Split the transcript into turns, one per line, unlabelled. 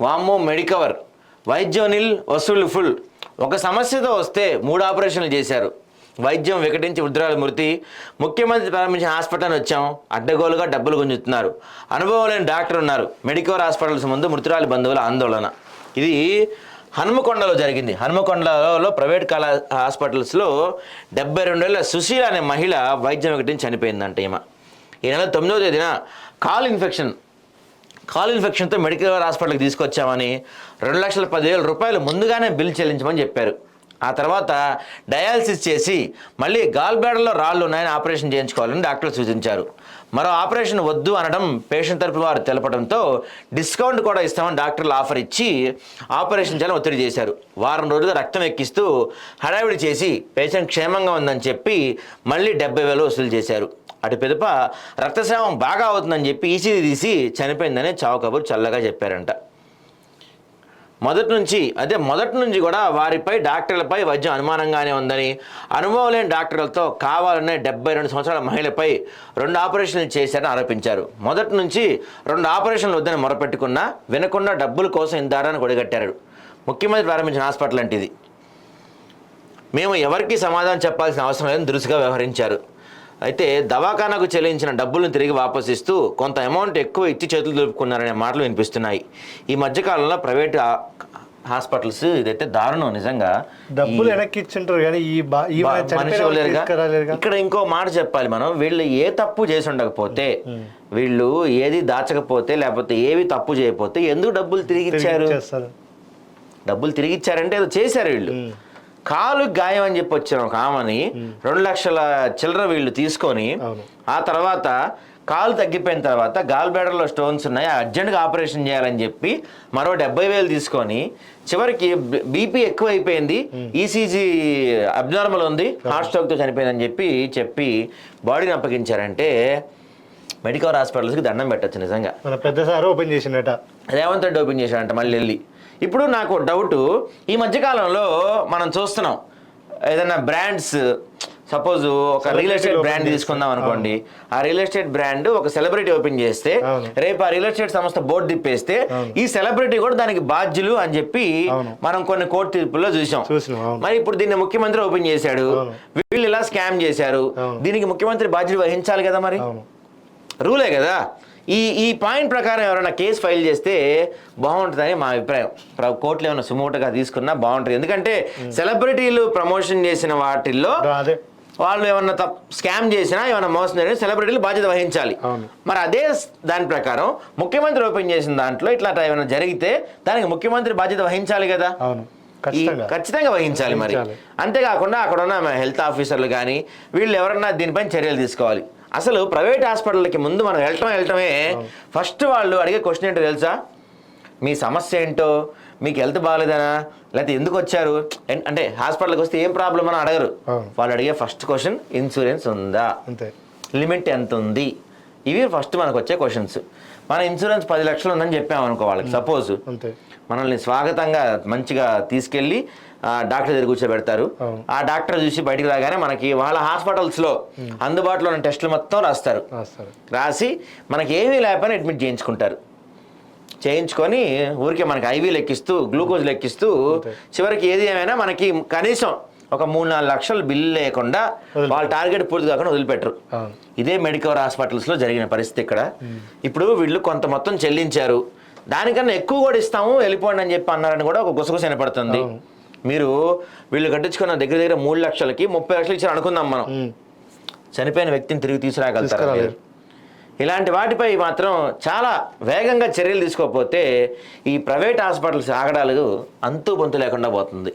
వామ్మో మెడికవర్, వైద్యం నిల్ వసూళ్లు ఫుల్. ఒక సమస్యతో వస్తే 3 ఆపరేషన్లు చేశారు. వైద్యం వికటించి వృద్ధురాలు మృతి. ముఖ్యమంత్రి ప్రారంభించిన హాస్పిటల్ వచ్చాం, అడ్డగోలుగా డబ్బులు గుంజుతున్నారు. అనుభవం లేని డాక్టర్ ఉన్నారు. మెడికవర్ హాస్పిటల్స్ ముందు మృతురాలి బంధువుల ఆందోళన. ఇది హనుమకొండలో జరిగింది. హనుమకొండలో ప్రైవేట్ హాస్పిటల్స్లో 72 ఏళ్ల సుశీల అనే మహిళ వైద్యం వికటించి చనిపోయిందంట. ఈ నెల 9వ తేదీన కాల్ ఇన్ఫెక్షన్తో మెడికల్ హాస్పిటల్కి తీసుకొచ్చామని 2,10,000 రూపాయలు ముందుగానే బిల్ చెల్లించమని చెప్పారు. ఆ తర్వాత డయాలసిస్ చేసి మళ్ళీ గాల్ బ్లాడర్లో రాళ్ళు ఉన్నాయని ఆపరేషన్ చేయించుకోవాలని డాక్టర్లు సూచించారు. మరో ఆపరేషన్ వద్దు అనడం పేషెంట్ తరపు వారు తెలపడంతో డిస్కౌంట్ కూడా ఇస్తామని డాక్టర్లు ఆఫర్ ఇచ్చి ఆపరేషన్ చేయాలని ఒత్తిడి చేశారు. వారం రోజులుగా రక్తం ఎక్కిస్తూ హడావిడి చేసి పేషెంట్ క్షేమంగా ఉందని చెప్పి మళ్ళీ 70,000 వసూలు చేశారు. అటు పిదప రక్తస్రావం బాగా అవుతుందని చెప్పి ఈసీజీ తీసి చనిపోయిందని చావు కబురు చల్లగా చెప్పారంట. మొదటి నుంచి కూడా వారిపై డాక్టర్లపై వైద్యం అనుమానంగానే ఉందని, అనుభవం లేని డాక్టర్లతో కావాలనే 72 సంవత్సరాల మహిళపై 2 ఆపరేషన్లు చేశారని ఆరోపించారు. మొదటి నుంచి 2 ఆపరేషన్లు వద్దని మొరపెట్టుకున్నా వినకుండా డబ్బుల కోసం ఇందారని కొడిగట్టారు. ముఖ్యమంత్రి ప్రారంభించిన హాస్పిటల్ అంటే ఇది. మేము ఎవరికీ సమాధానం చెప్పాల్సిన అవసరం లేదని దురుసుగా వ్యవహరించారు. అయితే దవాఖానాకు చెల్లించిన డబ్బులను తిరిగి వాపసిస్తూ కొంత అమౌంట్ ఎక్కువ ఇచ్చి చేతులు దులుపుకున్నారనే మాటలు వినిపిస్తున్నాయి. ఈ మధ్యకాలంలో ప్రైవేట్ హాస్పిటల్స్ ఇదైతే దారుణం నిజంగా.
డబ్బులు వెనక్కి ఇచ్చింటారు కానీ
ఇక్కడ ఇంకో మాట చెప్పాలి మనం. వీళ్ళు ఏ తప్పు చేసి ఉండకపోతే, వీళ్ళు ఏది దాచకపోతే, లేకపోతే ఏవి తప్పు చేయకపోతే ఎందుకు డబ్బులు తిరిగి ఇచ్చారు? డబ్బులు తిరిగి ఇచ్చారంటే ఏదో చేశారు వీళ్ళు. కాలు గాయం అని చెప్పి వచ్చిన ఒక ఆమెని 2 లక్షల చిల్లర వీళ్ళు తీసుకొని, ఆ తర్వాత కాలు తగ్గిపోయిన తర్వాత గాల్ బ్లాడర్లో స్టోన్స్ ఉన్నాయి, అర్జెంట్గా ఆపరేషన్ చేయాలని చెప్పి మరో 70,000 తీసుకొని చివరికి బీపీ ఎక్కువ అయిపోయింది, ఈసీజీ అబ్నార్మల్ ఉంది, హార్ట్ స్ట్రోక్తో చనిపోయిందని చెప్పి బాడీని అప్పగించారంటే మెడికవర్ హాస్పిటల్స్కి దండం పెట్టచ్చు నిజంగా.
మన పెద్ద సార్ ఓపెన్ చేసినట,
రేవంత్ రెడ్డి ఓపెన్ చేశాడంట మళ్ళీ వెళ్ళి. ఇప్పుడు నాకు డౌటు, ఈ మధ్యకాలంలో మనం చూస్తున్నాం ఏదైనా బ్రాండ్స్, సపోజ్ ఒక రియల్ ఎస్టేట్ బ్రాండ్ తీసుకుందాం అనుకోండి, ఆ రియల్ ఎస్టేట్ బ్రాండ్ ఒక సెలబ్రిటీ ఓపెన్ చేస్తే రేపు ఆ రియల్ ఎస్టేట్ సంస్థ బోర్డు తిప్పేస్తే ఈ సెలబ్రిటీ కూడా దానికి బాధ్యులు అని చెప్పి మనం కొన్ని కోర్టు తీర్పుల్లో చూసాం. మరి ఇప్పుడు దీన్ని ముఖ్యమంత్రి ఓపెన్ చేశాడు, వీళ్ళు ఇలా స్కామ్ చేశారు, దీనికి ముఖ్యమంత్రి బాధ్యత వహించాలి కదా, మరి రూలే కదా. ఈ పాయింట్ ప్రకారం ఎవరైనా కేసు ఫైల్ చేస్తే బాగుంటుందని మా అభిప్రాయం. కోర్టులో ఏమైనా సుమోటగా తీసుకున్నా బాగుంటుంది. ఎందుకంటే సెలబ్రిటీలు ప్రమోషన్ చేసిన వాటిల్లో వాళ్ళు ఏమన్నా స్కామ్ చేసినా, ఏమైనా మోసం చేసినా సెలబ్రిటీలు బాధ్యత వహించాలి. మరి అదే దాని ప్రకారం ముఖ్యమంత్రి ఓపెన్ చేసిన దాంట్లో ఇట్లా ఏమైనా జరిగితే దానికి ముఖ్యమంత్రి బాధ్యత వహించాలి కదా, ఖచ్చితంగా వహించాలి. మరి అంతేకాకుండా అక్కడ ఉన్న హెల్త్ ఆఫీసర్లు కానీ వీళ్ళు ఎవరన్నా దీనిపైన చర్యలు తీసుకోవాలి. అసలు ప్రైవేట్ హాస్పిటల్కి ముందు మనం వెళ్ళటమే ఫస్ట్ వాళ్ళు అడిగే క్వశ్చన్ ఏంటో తెలుసా? మీ సమస్య ఏంటో, మీకు హెల్త్ బాగాలేదనా, లేకపోతే ఎందుకు వచ్చారు అంటే హాస్పిటల్కి వస్తే ఏం ప్రాబ్లం అని అడగరు. వాళ్ళు అడిగే ఫస్ట్ క్వశ్చన్ ఇన్సూరెన్స్ ఉందా, లిమిట్ ఎంత ఉంది, ఇవి ఫస్ట్ మనకు వచ్చే క్వశ్చన్స్. మన ఇన్సూరెన్స్ 10 లక్షలు ఉందని చెప్పామనుకో వాళ్ళకి, సపోజ్ మనల్ని స్వాగతంగా మంచిగా తీసుకెళ్ళి డాక్టర్ దగ్గర కూర్చోబెడతారు. ఆ డాక్టర్ చూసి బయటకు రాగానే మనకి వాళ్ళ హాస్పిటల్స్లో అందుబాటులో ఉన్న టెస్టులు మొత్తం రాసి మనకి ఏమీ లేకపోయినా అడ్మిట్ చేయించుకొని ఊరికే మనకి ఐవీలు ఎక్కిస్తూ గ్లూకోజ్ ఎక్కిస్తూ చివరికి ఏది ఏమైనా మనకి కనీసం ఒక 3-4 లక్షలు బిల్లు లేకుండా వాళ్ళ టార్గెట్ పూర్తి కాకుండా వదిలిపెట్టరు. ఇదే మెడికవర్ హాస్పిటల్స్లో జరిగిన పరిస్థితి ఇక్కడ. ఇప్పుడు వీళ్ళు కొంత మొత్తం చెల్లించారు, దానికన్నా ఎక్కువ కూడా ఇస్తాము వెళ్ళిపోండి అని చెప్పి అన్నారని కూడా ఒక గుసగుస వినపడుతుంది. వీళ్ళు కట్టించుకున్న దగ్గర 3 లక్షలకి 30 లక్షలు ఇచ్చారు అనుకుందాం మనం, చనిపోయిన వ్యక్తిని తిరిగి తీసుకురాగలుగుతారు. ఇలాంటి వాటిపై మాత్రం చాలా వేగంగా చర్యలు తీసుకోకపోతే ఈ ప్రైవేట్ హాస్పిటల్స్ ఆగడాలు అంతు పొంతు లేకుండా పోతుంది.